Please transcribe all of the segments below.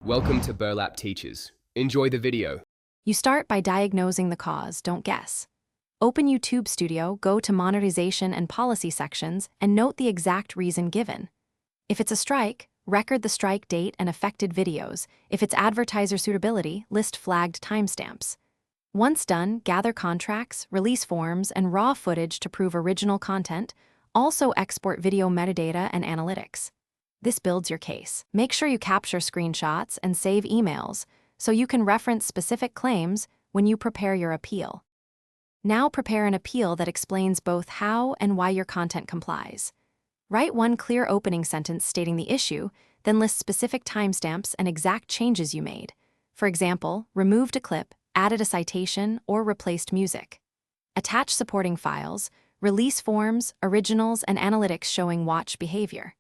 Welcome to Burlap Teachers. Enjoy the video. You start by diagnosing the cause, don't guess. Open YouTube Studio, go to Monetization and Policy sections, and note the exact reason given. If it's a strike, record the strike date and affected videos. If it's advertiser suitability, list flagged timestamps. Once done, gather contracts, release forms, and raw footage to prove original content. Also export video metadata and analytics. This builds your case. Make sure you capture screenshots and save emails so you can reference specific claims when you prepare your appeal. Now prepare an appeal that explains both how and why your content complies. Write one clear opening sentence stating the issue, then list specific timestamps and exact changes you made. For example, removed a clip, added a citation, or replaced music. Attach supporting files, release forms, originals, and analytics showing watch behavior.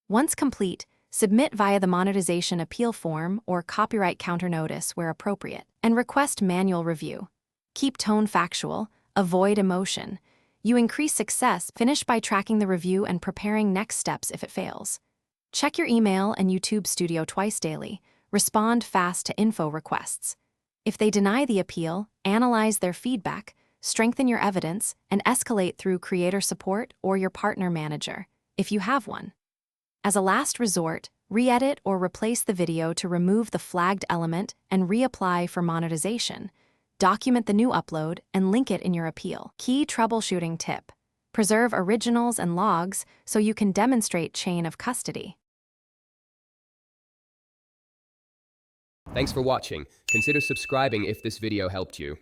Once complete, submit via the monetization appeal form or copyright counter notice where appropriate, and request manual review. Keep tone factual, avoid emotion. You increase success, finish by tracking the review and preparing next steps if it fails. Check your email and YouTube Studio twice daily. Respond fast to info requests. If they deny the appeal, analyze their feedback, strengthen your evidence, and escalate through creator support or your partner manager, if you have one. As a last resort, re-edit or replace the video to remove the flagged element and reapply for monetization. Document the new upload and link it in your appeal. Key troubleshooting tip: preserve originals and logs so you can demonstrate chain of custody. Thanks for watching. Consider subscribing if this video helped you.